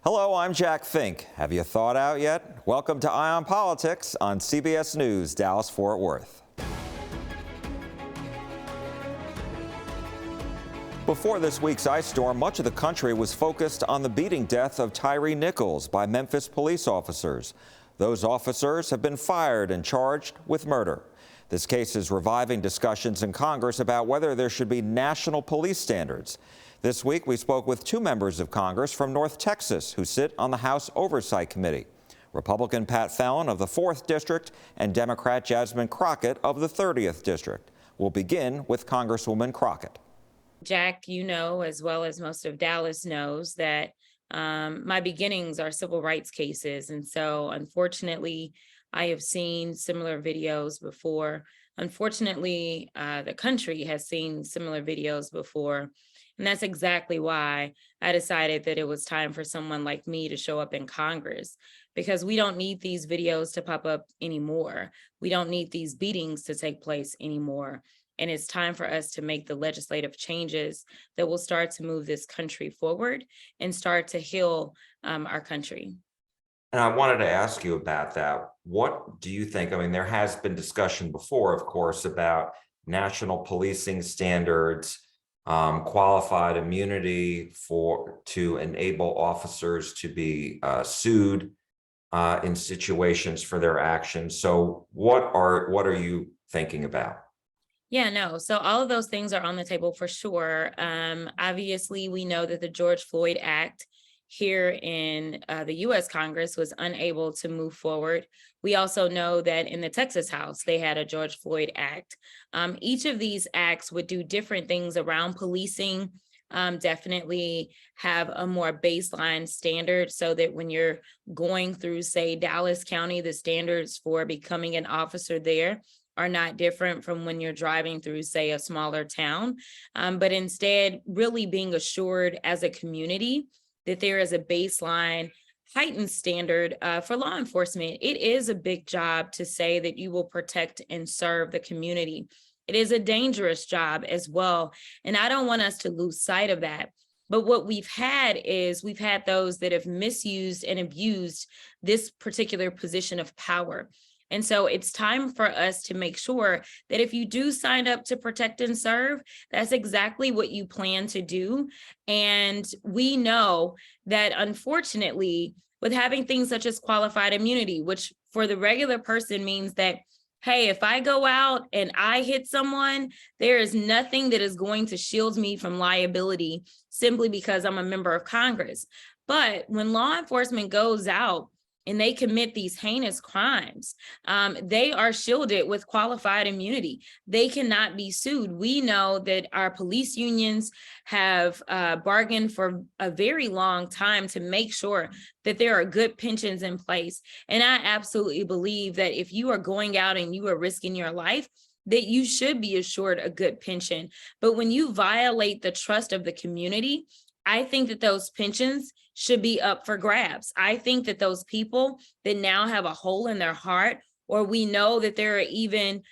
Hello, I'm Jack Fink. Have you thawed out yet? Welcome to Eye on Politics on CBS News, Dallas-Fort Worth. Before this week's ice storm, much of the country was focused on the beating death of Tyree Nichols by Memphis police officers. Those officers have been fired and charged with murder. This case is reviving discussions in Congress about whether there should be national police standards. This week, we spoke with two members of Congress from North Texas who sit on the House Oversight Committee, Republican Pat Fallon of the 4th District and Democrat Jasmine Crockett of the 30th District. We'll begin with Congresswoman Crockett. Jack, you know, as well as most of Dallas knows, that my beginnings are civil rights cases. And so, unfortunately, I have seen similar videos before. Unfortunately, the country has seen similar videos before. And that's exactly why I decided that it was time for someone like me to show up in Congress, because we don't need these videos to pop up anymore. We don't need these beatings to take place anymore. And it's time for us to make the legislative changes that will start to move this country forward and start to heal our country. And I wanted to ask you about that. What do you think? I mean, there has been discussion before, of course, about national policing standards, qualified immunity to enable officers to be sued in situations for their actions. So what are you thinking about? Yeah, no. So all of those things are on the table for sure. Obviously, we know that the George Floyd Act here in the U.S. Congress was unable to move forward. We also know that in the Texas House, they had a George Floyd Act. Each of these acts would do different things around policing, definitely have a more baseline standard so that when you're going through, say, Dallas County, the standards for becoming an officer there are not different from when you're driving through, say, a smaller town, but instead really being assured as a community that there is a baseline heightened standard for law enforcement. It is a big job to say that you will protect and serve the community. It is a dangerous job as well. And I don't want us to lose sight of that. But what we've had those that have misused and abused this particular position of power. And so it's time for us to make sure that if you do sign up to protect and serve, that's exactly what you plan to do. And we know that unfortunately, with having things such as qualified immunity, which for the regular person means that, hey, if I go out and I hit someone, there is nothing that is going to shield me from liability simply because I'm a member of Congress. But when law enforcement goes out and they commit these heinous crimes, they are shielded with qualified immunity. They cannot be sued. We know that our police unions have bargained for a very long time to make sure that there are good pensions in place. And I absolutely believe that if you are going out and you are risking your life, that you should be assured a good pension. But when you violate the trust of the community, I think that those pensions should be up for grabs. I think that those people that now have a hole in their heart, or we know that there are even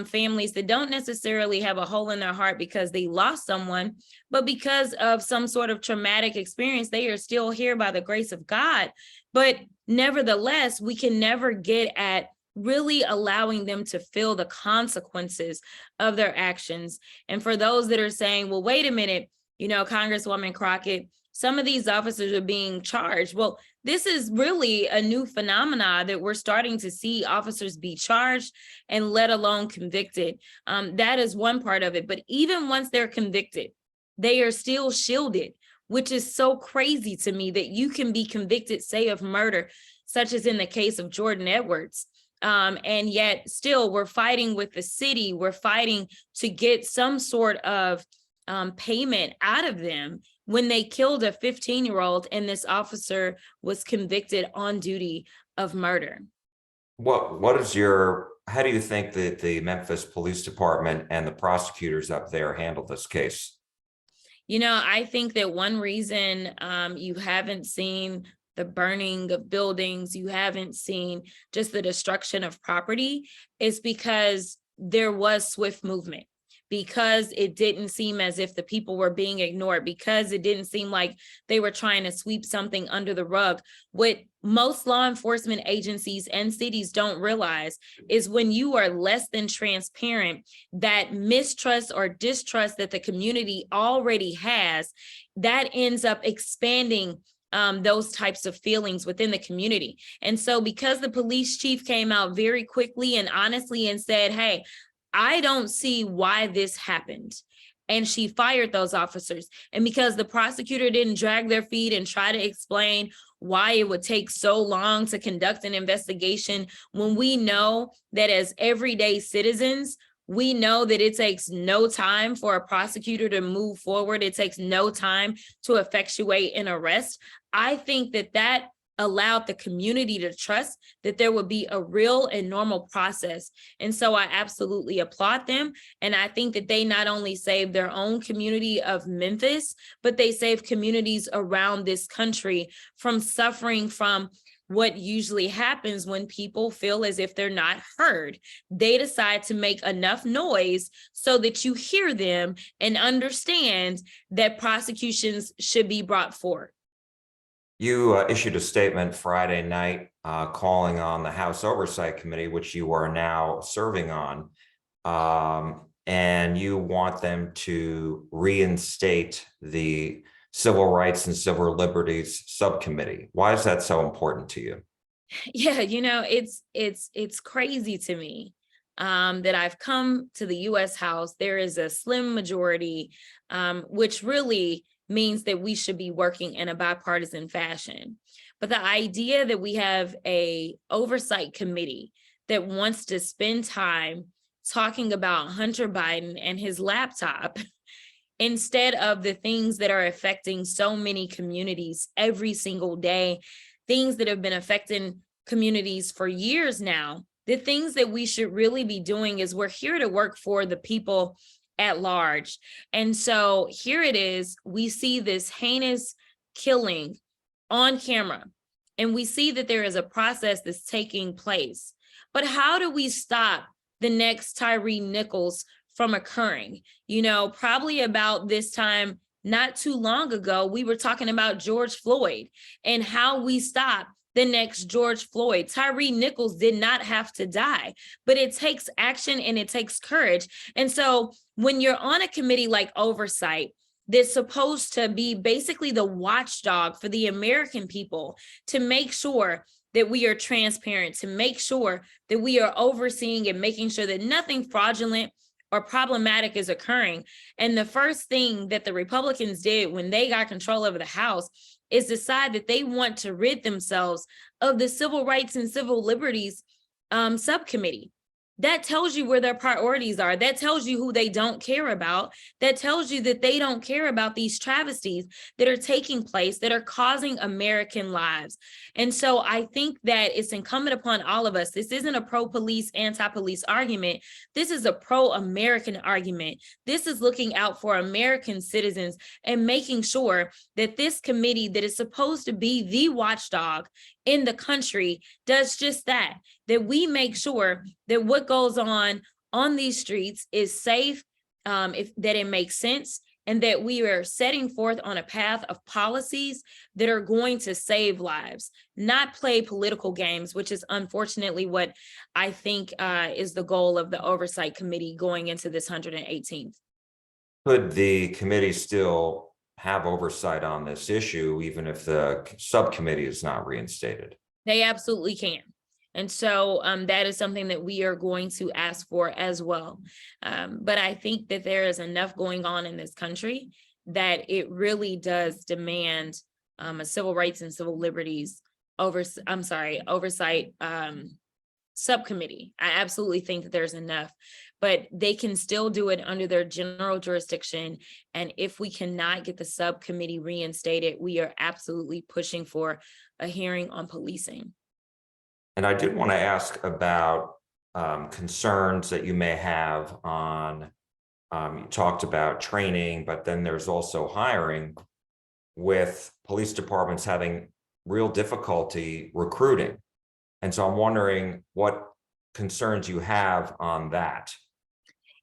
families that don't necessarily have a hole in their heart because they lost someone, but because of some sort of traumatic experience, they are still here by the grace of God. But nevertheless, we can never get at really allowing them to feel the consequences of their actions. And for those that are saying, well, wait a minute, you know, Congresswoman Crockett, some of these officers are being charged. Well, this is really a new phenomenon that we're starting to see officers be charged and let alone convicted. That is one part of it. But even once they're convicted, they are still shielded, which is so crazy to me that you can be convicted, say, of murder, such as in the case of Jordan Edwards. And yet still we're fighting with the city. We're fighting to get some sort of payment out of them when they killed a 15-year-old and this officer was convicted on duty of murder. How do you think that the Memphis Police Department and the prosecutors up there handled this case? You know, I think that one reason you haven't seen the burning of buildings, you haven't seen just the destruction of property, is because there was swift movement. because it didn't seem as if the people were being ignored, because it didn't seem like they were trying to sweep something under the rug. What most law enforcement agencies and cities don't realize is when you are less than transparent, that mistrust or distrust that the community already has, that ends up expanding those types of feelings within the community. And so because the police chief came out very quickly and honestly and said, hey, I don't see why this happened, and she fired those officers. And because the prosecutor didn't drag their feet and try to explain why it would take so long to conduct an investigation, when we know that as everyday citizens, we know that it takes no time for a prosecutor to move forward. It takes no time to effectuate an arrest. I think that that allowed the community to trust that there would be a real and normal process. And so I absolutely applaud them. And I think that they not only saved their own community of Memphis, but they saved communities around this country from suffering from what usually happens when people feel as if they're not heard. They decide to make enough noise so that you hear them and understand that prosecutions should be brought forward. You issued a statement Friday night calling on the House Oversight Committee, which you are now serving on, and you want them to reinstate the Civil Rights and Civil Liberties Subcommittee. Why is that so important to you? Yeah, it's crazy to me that I've come to the U.S. House. There is a slim majority, which really means that we should be working in a bipartisan fashion. But the idea that we have a oversight committee that wants to spend time talking about Hunter Biden and his laptop instead of the things that are affecting so many communities every single day, things that have been affecting communities for years now, the things that we should really be doing is we're here to work for the people at large. And so here it is, we see this heinous killing on camera, and we see that there is a process that's taking place. But how do we stop the next Tyree Nichols from occurring? Probably about this time, not too long ago, we were talking about George Floyd and how we stop the next George Floyd. Tyree Nichols did not have to die, but it takes action and it takes courage. And so when you're on a committee like Oversight, that's supposed to be basically the watchdog for the American people to make sure that we are transparent, to make sure that we are overseeing and making sure that nothing fraudulent or problematic is occurring. And the first thing that the Republicans did when they got control over the House is decide that they want to rid themselves of the Civil Rights and Civil Liberties Subcommittee. That tells you where their priorities are. That tells you who they don't care about. That tells you that they don't care about these travesties that are taking place, that are causing American lives. And so I think that it's incumbent upon all of us. This isn't a pro-police, anti-police argument. This is a pro-American argument. This is looking out for American citizens and making sure that this committee that is supposed to be the watchdog in the country does just that, that we make sure that what goes on these streets is safe, that it makes sense, and that we are setting forth on a path of policies that are going to save lives, not play political games, which is unfortunately what I think is the goal of the Oversight Committee going into this 118th. Could the committee still have oversight on this issue, even if the subcommittee is not reinstated? They absolutely can. And so that is something that we are going to ask for as well. But I think that there is enough going on in this country that it really does demand a Civil Rights and Civil Liberties oversight subcommittee. I absolutely think that there's enough, but they can still do it under their general jurisdiction. And if we cannot get the subcommittee reinstated, we are absolutely pushing for a hearing on policing. And I did want to ask about concerns that you may have on, you talked about training, but then there's also hiring, with police departments having real difficulty recruiting. And so I'm wondering what concerns you have on that.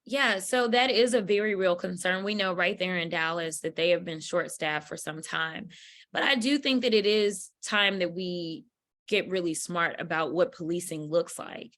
Yeah, so that is a very real concern. We know right there in Dallas that they have been short-staffed for some time. But I do think that it is time that we get really smart about what policing looks like.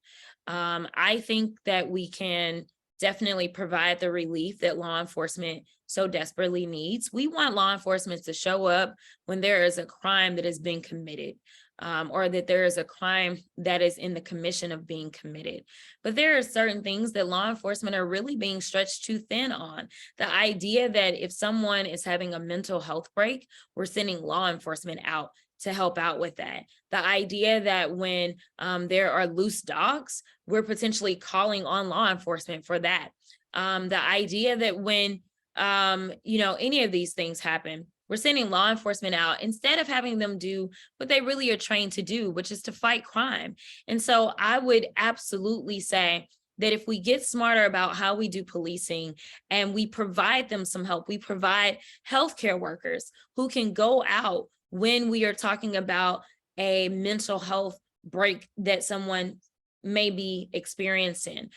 I think that we can definitely provide the relief that law enforcement so desperately needs. We want law enforcement to show up when there is a crime that has been committed, or that there is a crime that is in the commission of being committed. But there are certain things that law enforcement are really being stretched too thin on. The idea that if someone is having a mental health break, we're sending law enforcement out to help out with that. The idea that when there are loose dogs, we're potentially calling on law enforcement for that. The idea that when any of these things happen, we're sending law enforcement out instead of having them do what they really are trained to do, which is to fight crime. And so I would absolutely say that if we get smarter about how we do policing and we provide them some help, we provide healthcare workers who can go out when we are talking about a mental health break that someone may be experiencing,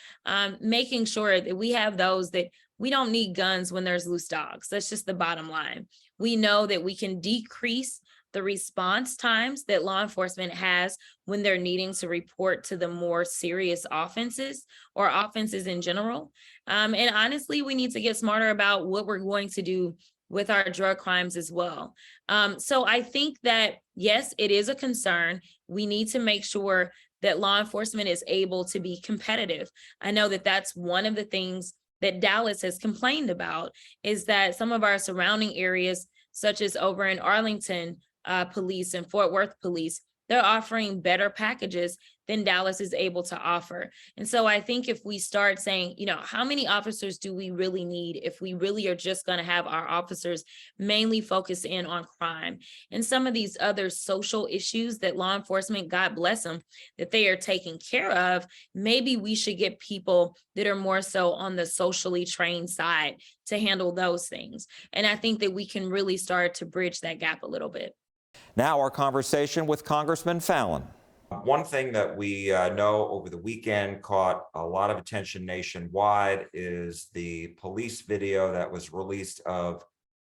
making sure that we have those that we don't need guns when there's loose dogs. That's just the bottom line. We know that we can decrease the response times that law enforcement has when they're needing to report to the more serious offenses or offenses in general. And honestly, we need to get smarter about what we're going to do with our drug crimes as well. So I think that, yes, it is a concern. We need to make sure that law enforcement is able to be competitive. I know that that's one of the things that Dallas has complained about, is that some of our surrounding areas, such as over in Arlington police and Fort Worth police, they're offering better packages than Dallas is able to offer. And so I think if we start saying, how many officers do we really need if we really are just going to have our officers mainly focus in on crime and some of these other social issues that law enforcement, God bless them, that they are taking care of, maybe we should get people that are more so on the socially trained side to handle those things. And I think that we can really start to bridge that gap a little bit. Now our conversation with Congressman Fallon. One thing that we know over the weekend caught a lot of attention nationwide is the police video that was released of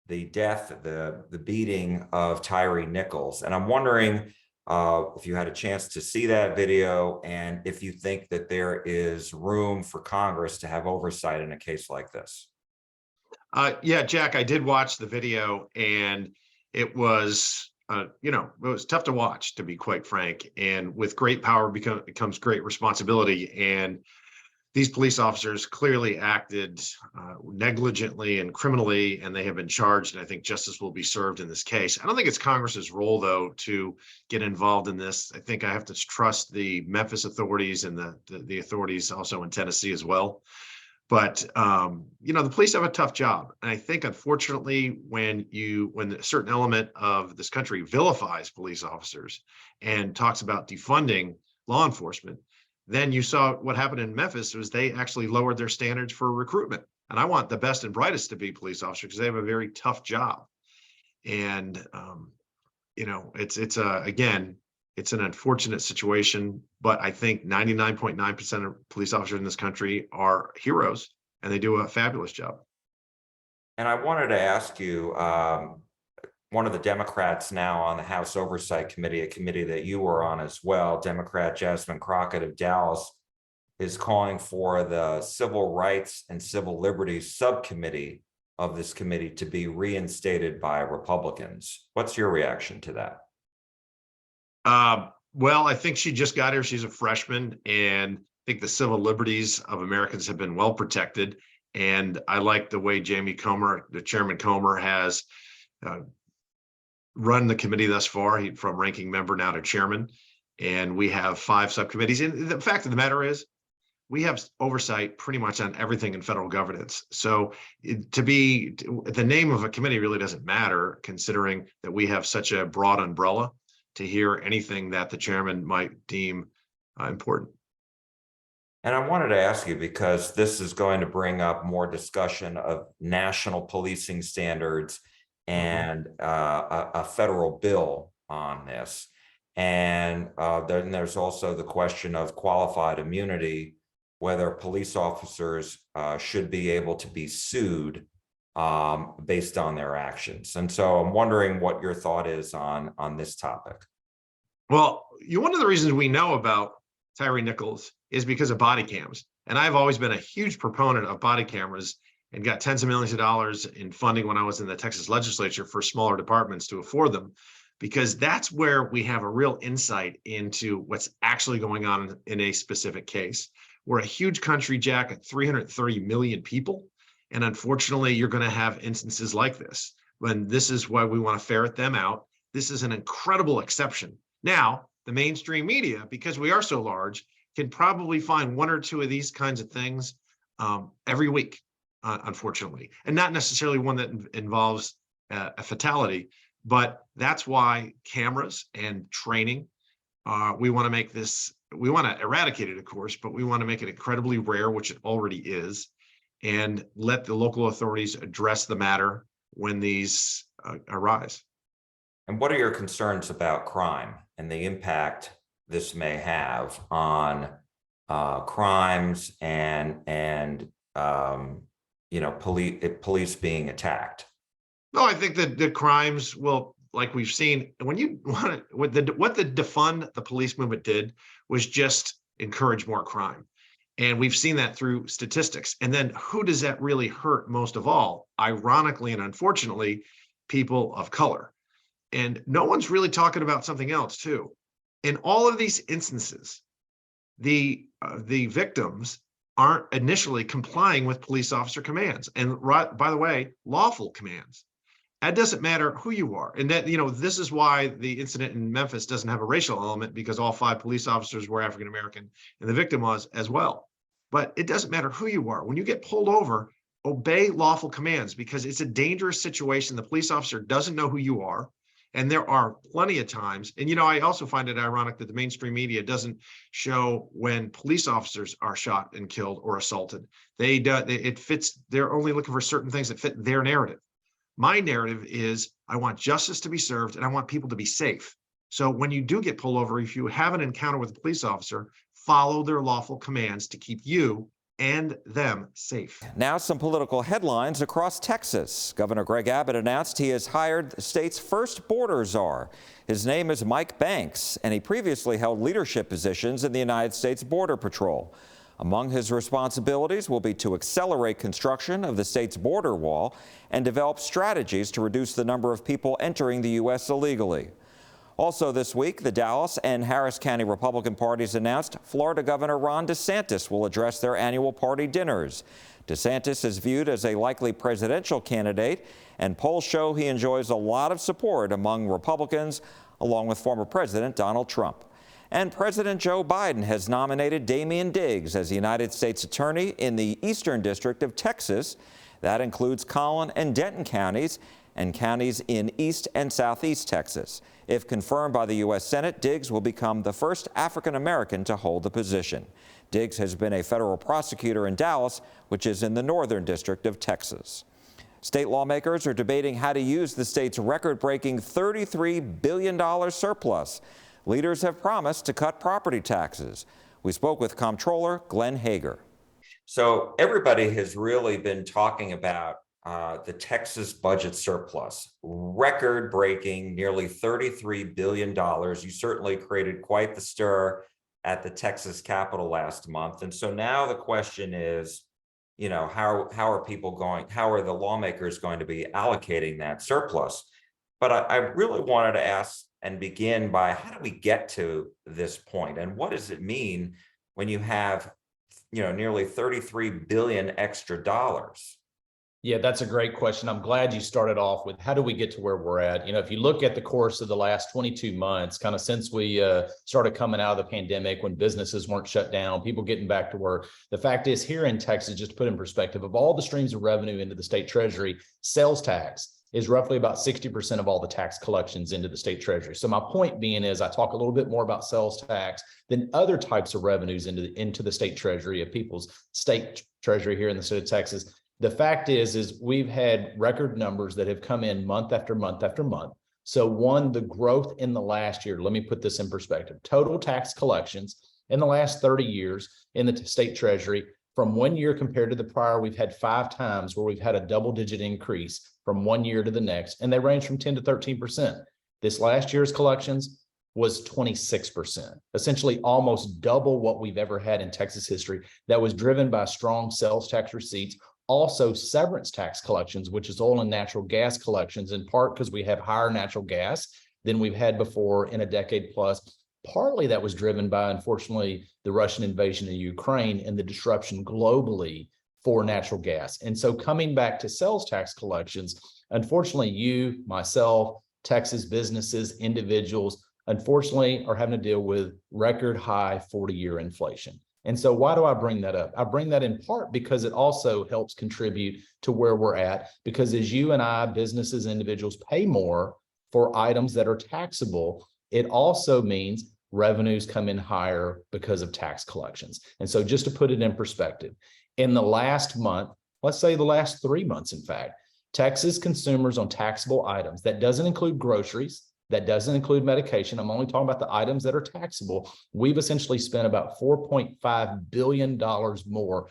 the death, the beating of Tyre Nichols. And I'm wondering if you had a chance to see that video and if you think that there is room for Congress to have oversight in a case like this. Yeah, Jack, I did watch the video, and it was, it was tough to watch, to be quite frank. And with great power becomes great responsibility. And these police officers clearly acted negligently and criminally, and they have been charged. And I think justice will be served in this case. I don't think it's Congress's role, though, to get involved in this. I think I have to trust the Memphis authorities and the authorities also in Tennessee as well. But the police have a tough job, and I think, unfortunately, when a certain element of this country vilifies police officers and talks about defunding law enforcement, then you saw what happened in Memphis was they actually lowered their standards for recruitment. And I want the best and brightest to be police officers because they have a very tough job. And it's an unfortunate situation, but I think 99.9% of police officers in this country are heroes, and they do a fabulous job. And I wanted to ask you, one of the Democrats now on the House Oversight Committee, a committee that you were on as well, Democrat Jasmine Crockett of Dallas, is calling for the Civil Rights and Civil Liberties Subcommittee of this committee to be reinstated by Republicans. What's your reaction to that? Well, I think she just got here. She's a freshman, and I think the civil liberties of Americans have been well protected. And I like the way Chairman Comer has run the committee thus far. From ranking member now to chairman, and we have 5 subcommittees. And the fact of the matter is, we have oversight pretty much on everything in federal governance. So the name of a committee really doesn't matter, considering that we have such a broad umbrella to hear anything that the chairman might deem important. And I wanted to ask you, because this is going to bring up more discussion of national policing standards and a federal bill on this. And then there's also the question of qualified immunity whether police officers should be able to be sued based on their actions. And so I'm wondering what your thought is on this topic. Well, one of the reasons we know about Tyre Nichols is because of body cams. And I've always been a huge proponent of body cameras and got tens of millions of dollars in funding when I was in the Texas legislature for smaller departments to afford them, because that's where we have a real insight into what's actually going on in a specific case. We're a huge country, Jack, at 330 million people. And unfortunately, you're going to have instances like this. And this is why we want to ferret them out. This is an incredible exception. Now, the mainstream media, because we are so large, can probably find one or two of these kinds of things every week, unfortunately, and not necessarily one that involves a fatality. But that's why cameras and training, we want to make this, we want to eradicate it, of course, but we want to make it incredibly rare, which it already is, and let the local authorities address the matter when these arise. And what are your concerns about crime and the impact this may have on crimes and police being attacked? No, I think that the crimes will, like we've seen, when you want to, what the defund the police movement did was just encourage more crime. And we've seen that through statistics. And then who does that really hurt most of all? Ironically and unfortunately, people of color. And no one's really talking about something else too. In all of these instances, the victims aren't initially complying with police officer commands. And by the way, lawful commands. That doesn't matter who you are. And that, this is why the incident in Memphis doesn't have a racial element, because all 5 police officers were African-American and the victim was as well. But it doesn't matter who you are. When you get pulled over, obey lawful commands, because it's a dangerous situation. The police officer doesn't know who you are. And there are plenty of times, and I also find it ironic that the mainstream media doesn't show when police officers are shot and killed or assaulted. It fits, they're only looking for certain things that fit their narrative. My narrative is I want justice to be served and I want people to be safe. So when you do get pulled over, if you have an encounter with a police officer, follow their lawful commands to keep you and them safe. Now some political headlines across Texas. Governor Greg Abbott announced he has hired the state's first border czar. His name is Mike Banks, and he previously held leadership positions in the United States Border Patrol. Among his responsibilities will be to accelerate construction of the state's border wall and develop strategies to reduce the number of people entering the U.S. illegally. Also this week, the Dallas and Harris County Republican parties announced Florida Governor Ron DeSantis will address their annual party dinners. DeSantis is viewed as a likely presidential candidate, and polls show he enjoys a lot of support among Republicans, along with former President Donald Trump. And President Joe Biden has nominated Damian Diggs as the United States Attorney in the Eastern District of Texas. That includes Collin and Denton counties and counties in East and Southeast Texas. If confirmed by the U.S. Senate, Diggs will become the first African-American to hold the position. Diggs has been a federal prosecutor in Dallas, which is in the Northern District of Texas. State lawmakers are debating how to use the state's record-breaking $33 billion surplus. Leaders have promised to cut property taxes. We spoke with Comptroller Glenn Hager. So everybody has really been talking about the Texas budget surplus, record-breaking, nearly $33 billion. You certainly created quite the stir at the Texas Capitol last month. And so now the question is, how are the lawmakers going to be allocating that surplus? But I really wanted to ask and begin by, how do we get to this point? And what does it mean when you have, nearly 33 billion extra dollars? Yeah, that's a great question. I'm glad you started off with how do we get to where we're at? If you look at the course of the last 22 months, kind of since we started coming out of the pandemic, when businesses weren't shut down, people getting back to work, the fact is here in Texas, just to put in perspective, of all the streams of revenue into the state treasury, sales tax is roughly about 60% of all the tax collections into the state treasury. So my point being is I talk a little bit more about sales tax than other types of revenues into the state treasury of people's state treasury here in the state of Texas. The fact is we've had record numbers that have come in month after month after month. So the growth in the last year, let me put this in perspective. Total tax collections In the last 30 years in the state treasury, from 1 year compared to the prior, we've had 5 times where we've had a double-digit increase from 1 year to the next, and they range from 10 to 13%. This last year's collections was 26%, essentially almost double what we've ever had in Texas history. That was driven by strong sales tax receipts, also severance tax collections, which is oil and natural gas collections, in part because we have higher natural gas than we've had before in a decade plus. Partly that was driven by, unfortunately, the Russian invasion of Ukraine and the disruption globally for natural gas. And so coming back to sales tax collections, unfortunately, you, myself, Texas businesses, individuals, unfortunately, are having to deal with record high 40-year inflation. And so why do I bring that up? I bring that in part because it also helps contribute to where we're at, because as you and I, businesses, individuals, pay more for items that are taxable, it also means revenues come in higher because of tax collections. And so just to put it in perspective, in the last month, let's say the last 3 months, in fact, Texas consumers on taxable items, that doesn't include groceries, that doesn't include medication, I'm only talking about the items that are taxable, we've essentially spent about $4.5 billion more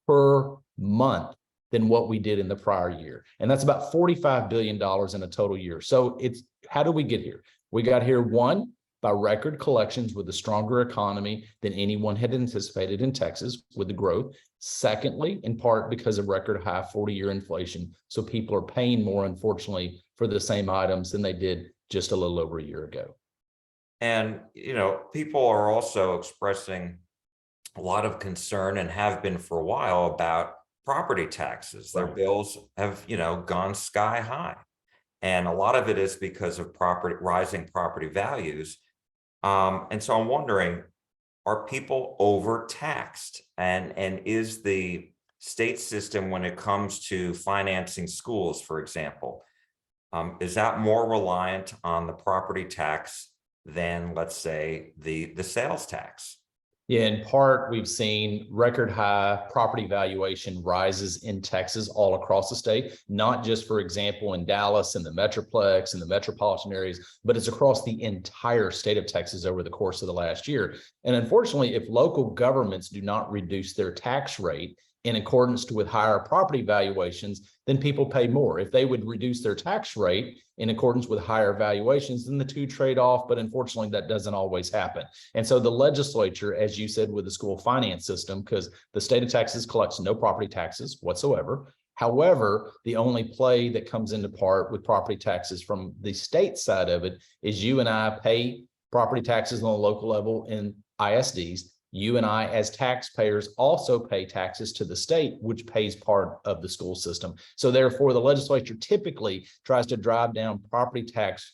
per month than what we did in the prior year. And that's about $45 billion in a total year. So it's, how do we get here? We got here, one, by record collections with a stronger economy than anyone had anticipated in Texas with the growth. Secondly, in part because of record high 40-year inflation. So people are paying more, unfortunately, for the same items than they did just a little over a year ago. And, people are also expressing a lot of concern, and have been for a while, about property taxes. Their bills have, gone sky high. And a lot of it is because of rising property values. And so I'm wondering, are people overtaxed? And is the state system, when it comes to financing schools, for example, is that more reliant on the property tax than, let's say, the sales tax? Yeah, in part, we've seen record high property valuation rises in Texas all across the state, not just, for example, in Dallas and the Metroplex and the metropolitan areas, but it's across the entire state of Texas over the course of the last year. And unfortunately, if local governments do not reduce their tax rate in accordance with higher property valuations, then people pay more. If they would reduce their tax rate in accordance with higher valuations, then the two trade off, but unfortunately that doesn't always happen. And so the legislature, as you said, with the school finance system, because the state of Texas collects no property taxes whatsoever. However, the only play that comes into part with property taxes from the state side of it is you and I pay property taxes on a local level in ISDs. You and I, as taxpayers, also pay taxes to the state, which pays part of the school system. So therefore, the legislature typically tries to drive down property tax,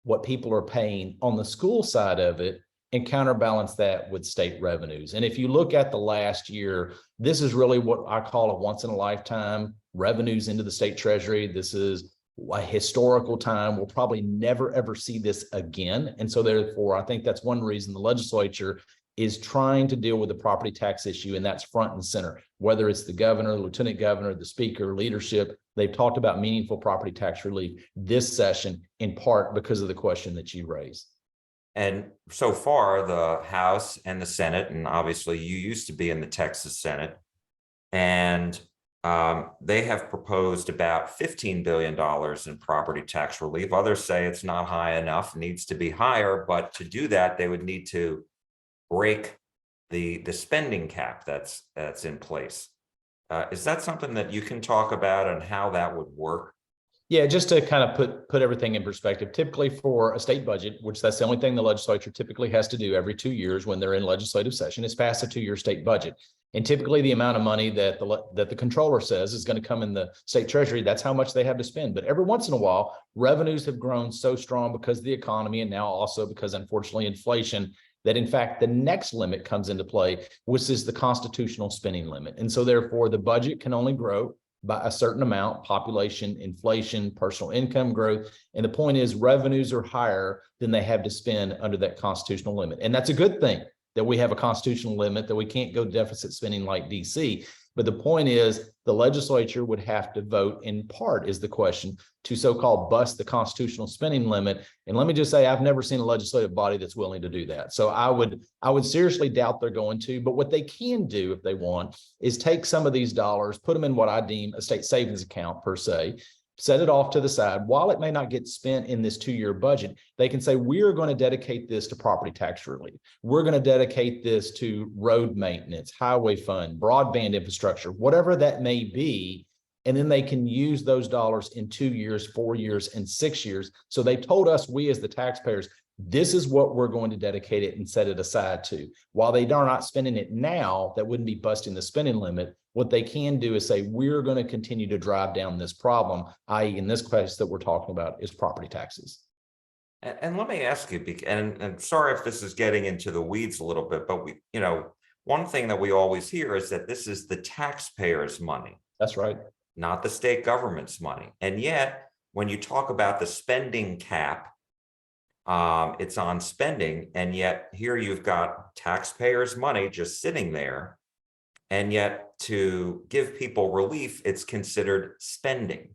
what people are paying on the school side of it, and counterbalance that with state revenues. And if you look at the last year, this is really what I call a once in a lifetime revenues into the state treasury. This is a historical time. We'll probably never, ever see this again. And so therefore, I think that's one reason the legislature is trying to deal with the property tax issue, and that's front and center. Whether it's the governor, the lieutenant governor, the speaker, leadership, they've talked about meaningful property tax relief this session, in part because of the question that you raised. And so far, the House and the Senate, and obviously you used to be in the Texas Senate, and they have proposed about $15 billion in property tax relief. Others say it's not high enough, needs to be higher, but to do that, they would need to break the spending cap that's in place. Is that something that you can talk about and how that would work? Yeah, just to kind of put everything in perspective, typically for a state budget, which that's the only thing the legislature typically has to do every 2 years when they're in legislative session, is pass a 2-year state budget. And typically the amount of money that the controller says is going to come in the state treasury, that's how much they have to spend. But every once in a while, revenues have grown so strong because of the economy, and now also because, unfortunately, inflation, that in fact the next limit comes into play, which is the constitutional spending limit. And so therefore the budget can only grow by a certain amount: population, inflation, personal income growth. And the point is, revenues are higher than they have to spend under that constitutional limit. And that's a good thing that we have a constitutional limit, that we can't go deficit spending like DC. But the point is, the legislature would have to vote, in part is the question, to so-called bust the constitutional spending limit. And let me just say, I've never seen a legislative body that's willing to do that. So I would seriously doubt they're going to. But what they can do if they want is take some of these dollars, put them in what I deem a state savings account per se, set it off to the side. While it may not get spent in this 2-year budget, they can say, we're going to dedicate this to property tax relief. We're going to dedicate this to road maintenance, highway fund, broadband infrastructure, whatever that may be. And then they can use those dollars in 2 years, 4 years, and 6 years. So they told us, we as the taxpayers, this is what we're going to dedicate it and set it aside to. While they are not spending it now, that wouldn't be busting the spending limit. What they can do is say, we're going to continue to drive down this problem, i.e. in this case that we're talking about is property taxes. And let me ask you, and sorry if this is getting into the weeds a little bit, but one thing that we always hear is that this is the taxpayers' money. That's right. Not the state government's money. And yet, when you talk about the spending cap, it's on spending, and yet here you've got taxpayers' money just sitting there, and yet to give people relief, it's considered spending.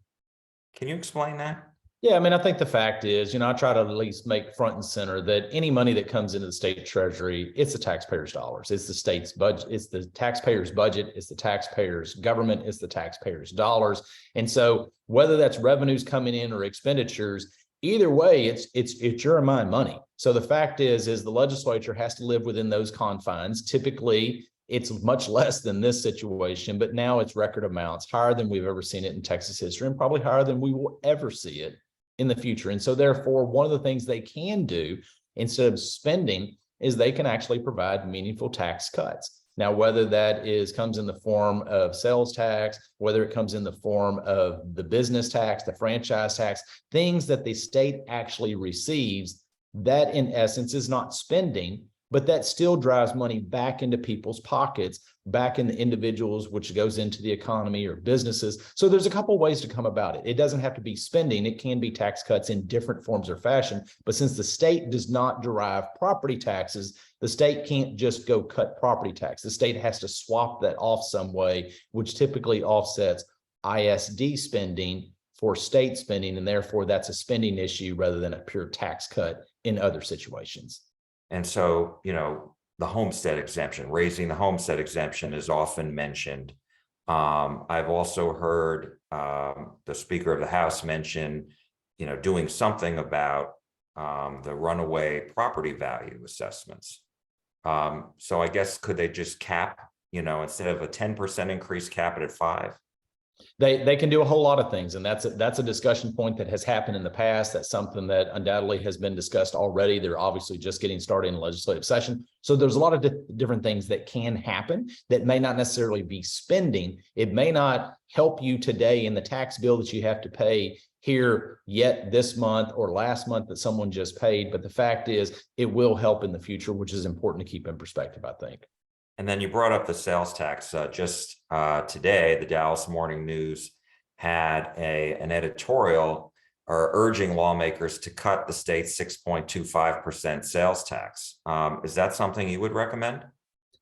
Can you explain that? Yeah, I mean, I think the fact is, I try to at least make front and center that any money that comes into the state treasury, it's the taxpayers' dollars. It's the state's budget. It's the taxpayers' budget. It's the taxpayers' government. It's the taxpayers' dollars. And so whether that's revenues coming in or expenditures, either way, it's your and my money. So the fact is the legislature has to live within those confines. Typically, it's much less than this situation, but now it's record amounts, higher than we've ever seen it in Texas history, and probably higher than we will ever see it in the future. And so therefore, one of the things they can do instead of spending is they can actually provide meaningful tax cuts. Now, whether that comes in the form of sales tax, whether it comes in the form of the business tax, the franchise tax, things that the state actually receives, that in essence is not spending, but that still drives money back into people's pockets, back in the individuals, which goes into the economy or businesses. So there's a couple ways to come about it. It doesn't have to be spending. It can be tax cuts in different forms or fashion. But since the state does not derive property taxes, the state can't just go cut property tax. The state has to swap that off some way, which typically offsets ISD spending for state spending. And therefore, that's a spending issue rather than a pure tax cut in other situations. And so, the homestead exemption, raising the homestead exemption is often mentioned. I've also heard the Speaker of the House mention, doing something about the runaway property value assessments. So I guess could they just cap, instead of a 10% increase, cap it at 5%? They can do a whole lot of things, and that's a discussion point that has happened in the past. That's something that undoubtedly has been discussed already. They're obviously just getting started in legislative session. So there's a lot of different things that can happen that may not necessarily be spending. It may not help you today in the tax bill that you have to pay here yet this month or last month that someone just paid. But the fact is it will help in the future, which is important to keep in perspective, I think. And then you brought up the sales tax. Just today, the Dallas Morning News had an editorial urging lawmakers to cut the state's 6.25% sales tax. Is that something you would recommend?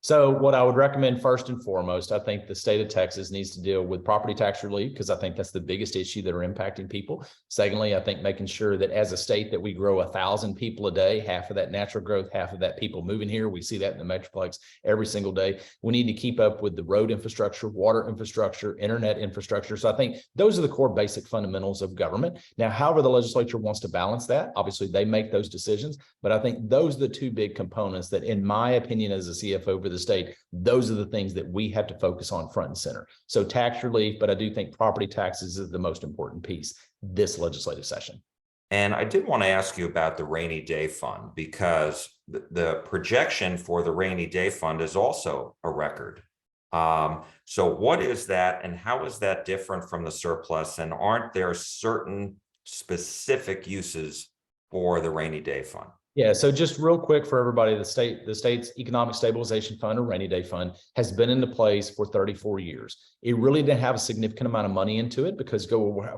So what I would recommend first and foremost, I think the state of Texas needs to deal with property tax relief, because I think that's the biggest issue that are impacting people. Secondly, I think making sure that as a state that we grow 1,000 people a day, half of that natural growth, half of that people moving here. We see that in the Metroplex every single day. We need to keep up with the road infrastructure, water infrastructure, internet infrastructure. So I think those are the core basic fundamentals of government. Now, however the legislature wants to balance that, obviously they make those decisions, but I think those are the two big components that, in my opinion, as a CFO for the state, those are the things that we have to focus on front and center. So tax relief, but I do think property taxes is the most important piece this legislative session. And I did want to ask you about the rainy day fund, because the projection for the rainy day fund is also a record. So what is that, and how is that different from the surplus? And aren't there certain specific uses for the rainy day fund? Yeah, so just real quick for everybody, the state's economic stabilization fund, or rainy day fund, has been into place for 34 years. It really didn't have a significant amount of money into it, because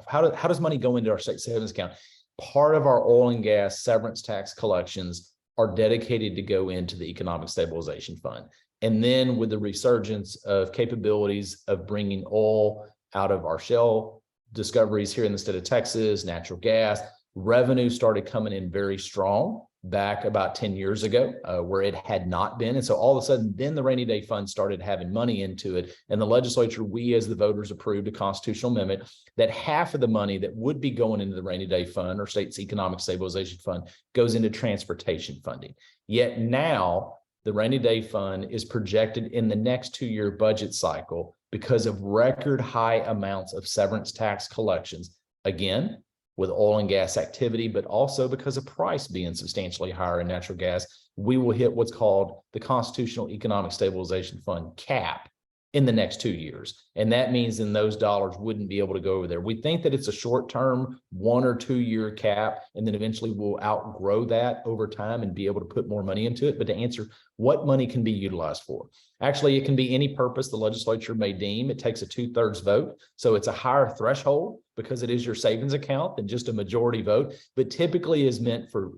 how does money go into our state savings account? Part of our oil and gas severance tax collections are dedicated to go into the economic stabilization fund. And then with the resurgence of capabilities of bringing oil out of our shale discoveries here in the state of Texas, natural gas, revenue started coming in very strong back about 10 years ago, where it had not been. And so all of a sudden, then the rainy day fund started having money into it. And the legislature, we as the voters approved a constitutional amendment that half of the money that would be going into the rainy day fund or state's economic stabilization fund goes into transportation funding. Yet now the rainy day fund is projected in the next 2-year budget cycle because of record high amounts of severance tax collections. Again, with oil and gas activity, but also because of price being substantially higher in natural gas, we will hit what's called the Constitutional Economic Stabilization Fund cap in the next 2 years. And that means then those dollars wouldn't be able to go over there. We think that it's a short-term 1 or 2 year cap, and then eventually we'll outgrow that over time and be able to put more money into it. But to answer what money can be utilized for, actually, it can be any purpose the legislature may deem. It takes a 2/3 vote. So it's a higher threshold because it is your savings account than just a majority vote, but typically is meant for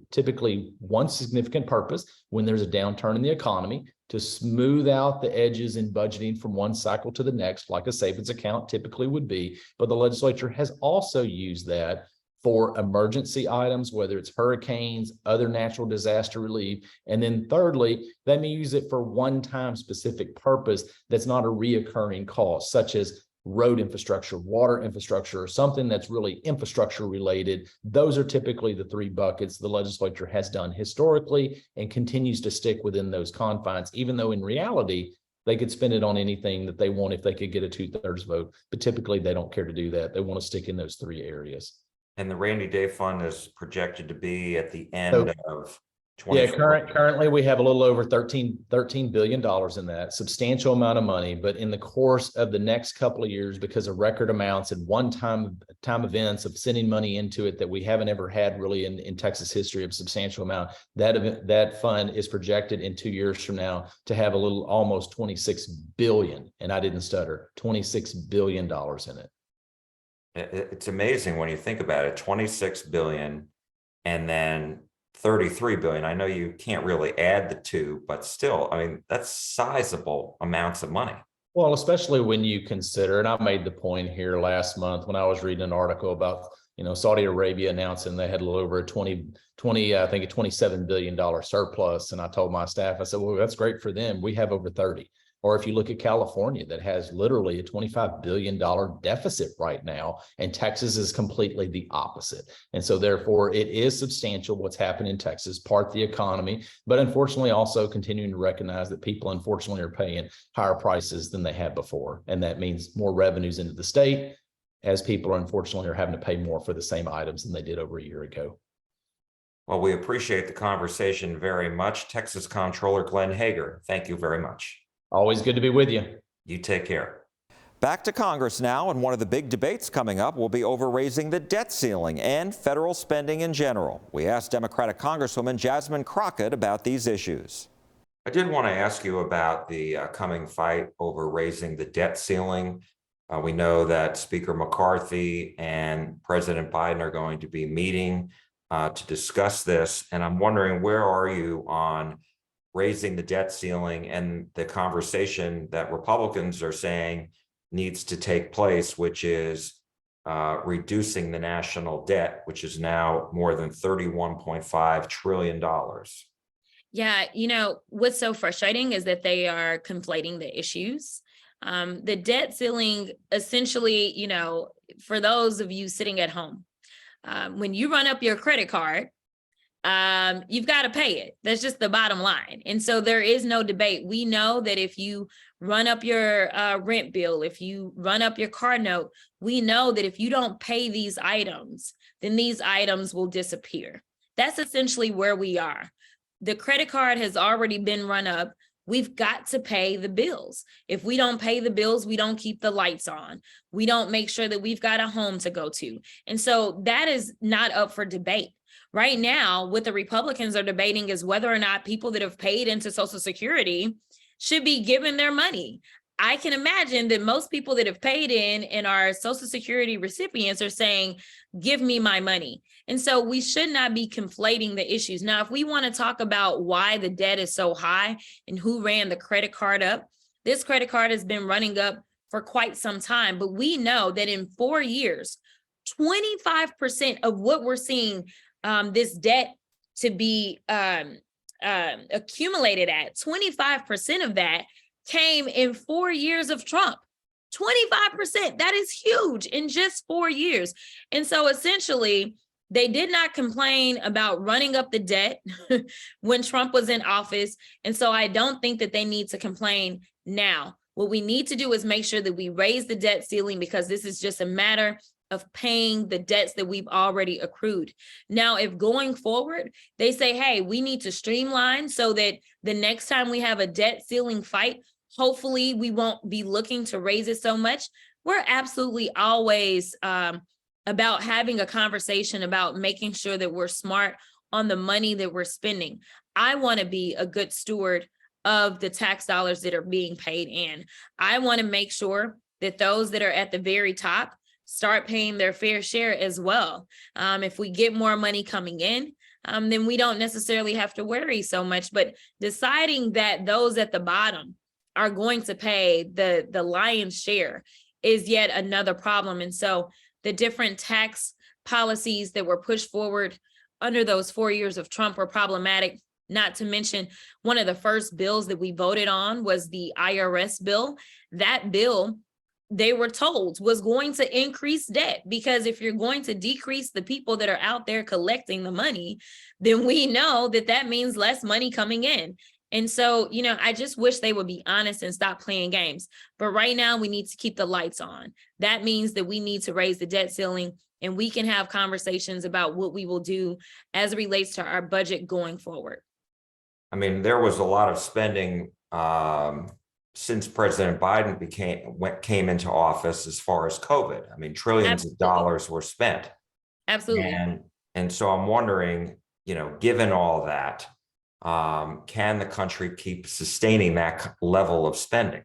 one significant purpose when there's a downturn in the economy, to smooth out the edges in budgeting from one cycle to the next, like a savings account typically would be. But the legislature has also used that for emergency items, whether it's hurricanes, other natural disaster relief. And then thirdly, they may use it for one-time specific purpose that's not a reoccurring cost, such as road infrastructure, water infrastructure, or something that's really infrastructure related. Those are typically the 3 buckets the legislature has done historically and continues to stick within those confines, even though in reality, they could spend it on anything that they want if they could get a 2/3 vote. But typically they don't care to do that. They want to stick in those 3 areas. And the rainy day fund is projected to be at the end of Yeah, 24. currently we have a little over $13 billion in that, substantial amount of money. But in the course of the next couple of years, because of record amounts and one-time events of sending money into it that we haven't ever had really in Texas history of substantial amount, that fund is projected in 2 years from now to have a little almost 26 billion, and I didn't stutter, $26 billion in it. It's amazing when you think about it, 26 billion and then 33 billion. I know you can't really add the two, but still, I mean, that's sizable amounts of money. Well, especially when you consider, and I made the point here last month when I was reading an article about, Saudi Arabia announcing they had a little over a $27 billion surplus. And I told my staff, I said, well, that's great for them. We have over 30. Or if you look at California, that has literally a $25 billion deficit right now, and Texas is completely the opposite. And so therefore it is substantial what's happened in Texas, part the economy, but unfortunately also continuing to recognize that people unfortunately are paying higher prices than they had before. And that means more revenues into the state, as people unfortunately are having to pay more for the same items than they did over a year ago. Well, we appreciate the conversation very much. Texas Comptroller Glenn Hager, thank you very much. Always good to be with you. You take care. Back to Congress now, and one of the big debates coming up will be over raising the debt ceiling and federal spending in general. We asked Democratic Congresswoman Jasmine Crockett about these issues. I did want to ask you about the coming fight over raising the debt ceiling. We know that Speaker McCarthy and President Biden are going to be meeting to discuss this, and I'm wondering, where are you on raising the debt ceiling and the conversation that Republicans are saying needs to take place, which is reducing the national debt, which is now more than $31.5 trillion. Yeah, what's so frustrating is that they are conflating the issues. The debt ceiling, essentially, for those of you sitting at home, when you run up your credit card, you've got to pay it. That's just the bottom line. And so there is no debate. We know that if you run up your rent bill, if you run up your car note, we know that if you don't pay these items, then these items will disappear. That's essentially where we are. The credit card has already been run up. We've got to pay the bills. If we don't pay the bills, we don't keep the lights on. We don't make sure that we've got a home to go to. And so that is not up for debate. Right now, what the Republicans are debating is whether or not people that have paid into Social Security should be given their money. I can imagine that most people that have paid in and are Social Security recipients are saying, give me my money. And so we should not be conflating the issues. Now, if we want to talk about why the debt is so high and who ran the credit card up, this credit card has been running up for quite some time, but we know that in 4 years, 25% of what we're seeing this debt to be accumulated at, 25% of that came in 4 years of Trump. 25%, that is huge in just 4 years. And so essentially, they did not complain about running up the debt when Trump was in office. And so I don't think that they need to complain now. What we need to do is make sure that we raise the debt ceiling, because this is just a matter of paying the debts that we've already accrued. Now, if going forward, they say, hey, we need to streamline so that the next time we have a debt ceiling fight, hopefully we won't be looking to raise it so much. We're absolutely always about having a conversation about making sure that we're smart on the money that we're spending. I want to be a good steward of the tax dollars that are being paid in. I want to make sure that those that are at the very top start paying their fair share as well. If we get more money coming in, then we don't necessarily have to worry so much. But deciding that those at the bottom are going to pay the lion's share is yet another problem. And so the different tax policies that were pushed forward under those 4 years of Trump were problematic. Not to mention, one of the first bills that we voted on was the IRS bill. That bill, they were told, was going to increase debt, because if you're going to decrease the people that are out there collecting the money, then we know that that means less money coming in. And so, I just wish they would be honest and stop playing games. But right now, we need to keep the lights on. That means that we need to raise the debt ceiling, and we can have conversations about what we will do as it relates to our budget going forward. I mean, there was a lot of spending since President Biden came into office as far as COVID. I mean, trillions of dollars were spent. Absolutely. And so I'm wondering, given all that, can the country keep sustaining that level of spending?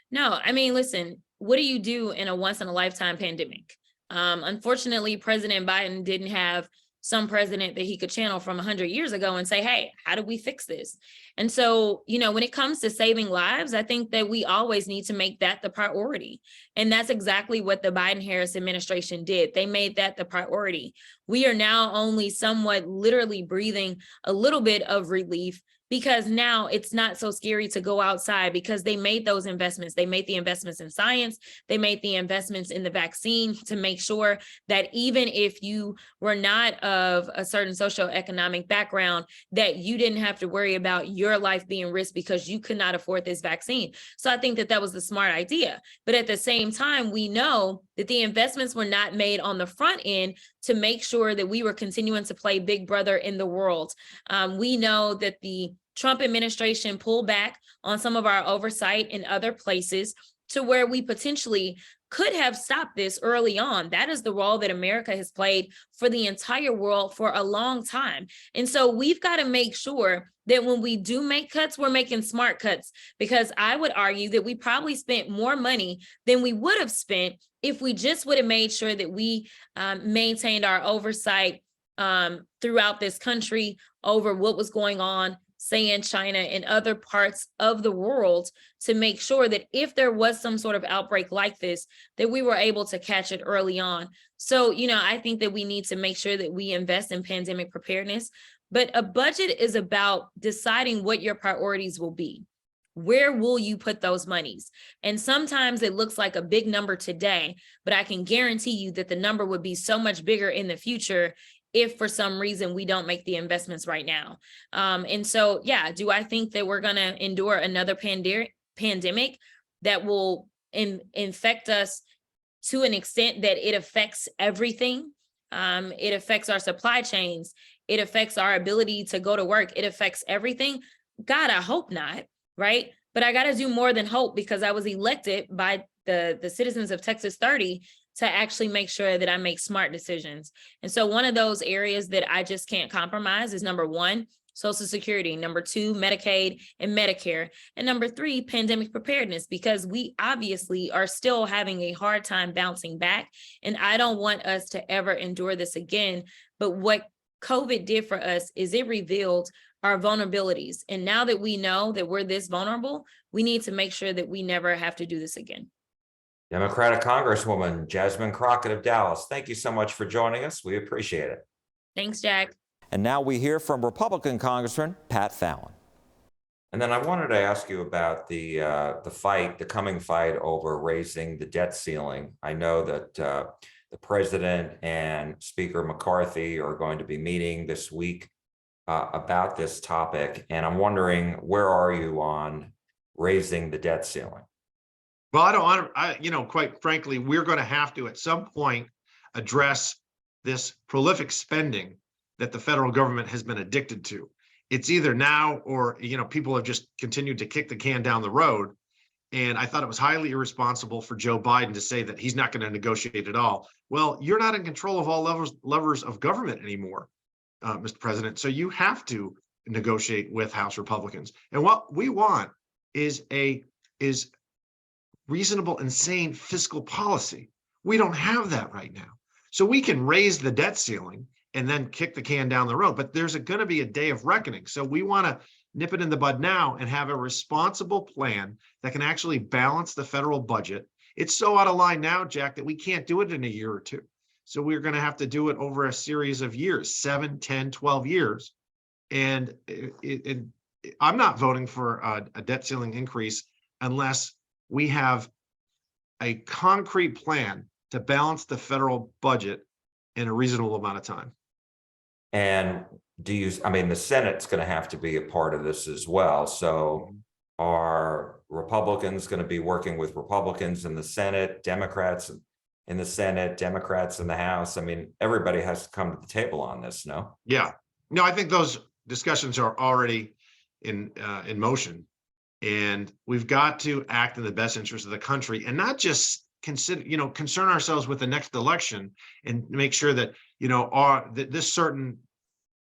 No, I mean, listen, what do you do in a once in a lifetime pandemic? Unfortunately, President Biden didn't have some president that he could channel from 100 years ago and say, hey, how do we fix this? And so, when it comes to saving lives, I think that we always need to make that the priority. And that's exactly what the Biden-Harris administration did. They made that the priority. We are now only somewhat literally breathing a little bit of relief, because now it's not so scary to go outside, because they made those investments. They made the investments in science. They made the investments in the vaccine to make sure that even if you were not of a certain socioeconomic background, that you didn't have to worry about your life being risked because you could not afford this vaccine. So I think that that was the smart idea. But at the same time, we know that the investments were not made on the front end to make sure that we were continuing to play big brother in the world. We know that the Trump administration pulled back on some of our oversight in other places to where we potentially could have stopped this early on. That is the role that America has played for the entire world for a long time. And so we've got to make sure that when we do make cuts, we're making smart cuts, because I would argue that we probably spent more money than we would have spent if we just would have made sure that we maintained our oversight throughout this country over what was going on, say in China and other parts of the world, to make sure that if there was some sort of outbreak like this, that we were able to catch it early on. So, I think that we need to make sure that we invest in pandemic preparedness, but a budget is about deciding what your priorities will be. Where will you put those monies? And sometimes it looks like a big number today, but I can guarantee you that the number would be so much bigger in the future if for some reason we don't make the investments right now. And so, yeah, do I think that we're going to endure another pandemic that will infect us to an extent that it affects everything? It affects our supply chains. It affects our ability to go to work. It affects everything. God, I hope not, right? But I got to do more than hope, because I was elected by the citizens of Texas 30 to actually make sure that I make smart decisions. And so one of those areas that I just can't compromise is, number one, Social Security. Number 2, Medicaid and Medicare. And number 3, pandemic preparedness, because we obviously are still having a hard time bouncing back. And I don't want us to ever endure this again. But what COVID did for us is it revealed our vulnerabilities. And now that we know that we're this vulnerable, we need to make sure that we never have to do this again. Democratic Congresswoman Jasmine Crockett of Dallas, thank you so much for joining us. We appreciate it. Thanks, Jack. And now we hear from Republican Congressman Pat Fallon. And then I wanted to ask you about the coming fight over raising the debt ceiling. I know that the president and Speaker McCarthy are going to be meeting this week about this topic. And I'm wondering, where are you on raising the debt ceiling? Well, quite frankly, we're going to have to at some point address this prolific spending that the federal government has been addicted to. It's either now or, people have just continued to kick the can down the road. And I thought it was highly irresponsible for Joe Biden to say that he's not going to negotiate at all. Well, you're not in control of all levers of government anymore, Mr. President. So you have to negotiate with House Republicans. And what we want is reasonable and sane fiscal policy. We don't have that right now. So we can raise the debt ceiling and then kick the can down the road, but there's going to be a day of reckoning. So we want to nip it in the bud now and have a responsible plan that can actually balance the federal budget. It's so out of line now, Jack, that we can't do it in a year or two. So we're going to have to do it over a series of years, 7, 10, 12 years. And I'm not voting for a debt ceiling increase unless we have a concrete plan to balance the federal budget in a reasonable amount of time. And the Senate's going to have to be a part of this as well. So are Republicans going to be working with Republicans in the Senate, Democrats in the Senate, Democrats in the House? Everybody has to come to the table on this, no? Yeah. No, I think those discussions are already in motion. And we've got to act in the best interest of the country and not just concern ourselves with the next election and make sure that, that this certain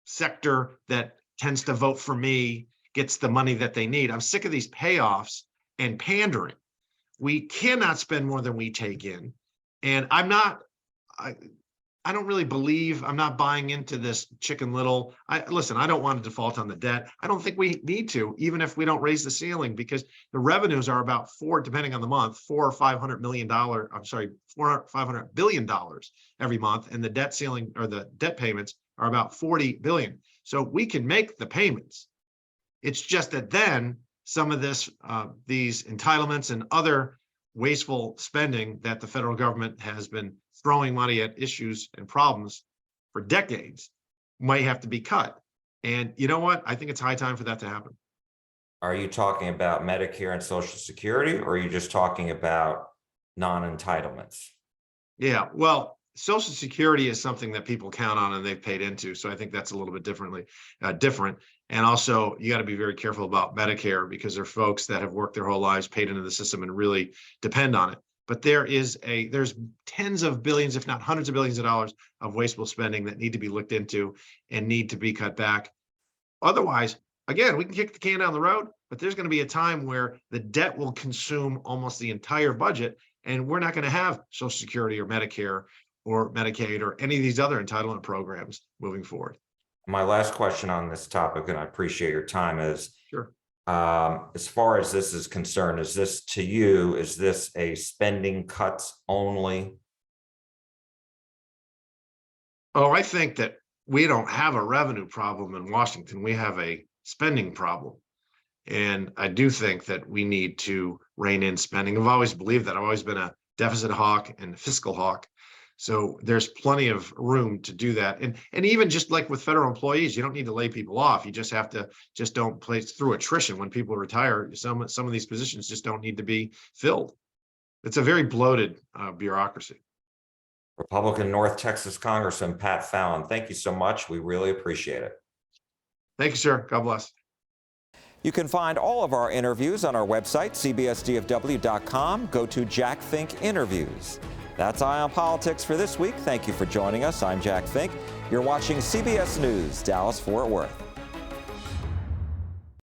sector that tends to vote for me gets the money that they need. I'm sick of these payoffs and pandering. We cannot spend more than we take in. And I don't really believe, I'm not buying into this Chicken Little. Listen, I don't want to default on the debt. I don't think we need to, even if we don't raise the ceiling, because the revenues are about depending on the month, $400 or $500 billion every month. And the debt ceiling or the debt payments are about 40 billion. So we can make the payments. It's just that then some of these entitlements and other wasteful spending that the federal government has been throwing money at issues and problems for decades might have to be cut. And you know what? I think it's high time for that to happen. Are you talking about Medicare and Social Security, or are you just talking about non-entitlements? Yeah, well, Social Security is something that people count on and they've paid into. So I think that's a little bit different. And also, you got to be very careful about Medicare because there are folks that have worked their whole lives, paid into the system, and really depend on it. But there's tens of billions, if not hundreds of billions of dollars of wasteful spending that need to be looked into and need to be cut back. Otherwise, again, we can kick the can down the road, but there's going to be a time where the debt will consume almost the entire budget, and we're not going to have Social Security or Medicare or Medicaid or any of these other entitlement programs moving forward. My last question on this topic, and I appreciate your time, is sure. As far as this is concerned, is this a spending cuts only? Oh, I think that we don't have a revenue problem in Washington. We have a spending problem. And I do think that we need to rein in spending. I've always believed that. I've always been a deficit hawk and fiscal hawk. So there's plenty of room to do that. And even just like with federal employees, you don't need to lay people off. You just have to don't place through attrition. When people retire, some of these positions just don't need to be filled. It's a very bloated bureaucracy. Republican North Texas Congressman Pat Fallon, thank you so much. We really appreciate it. Thank you, sir. God bless. You can find all of our interviews on our website, cbsdfw.com. Go to Jack Fink Interviews. That's Eye on Politics for this week. Thank you for joining us. I'm Jack Fink. You're watching CBS News, Dallas-Fort Worth.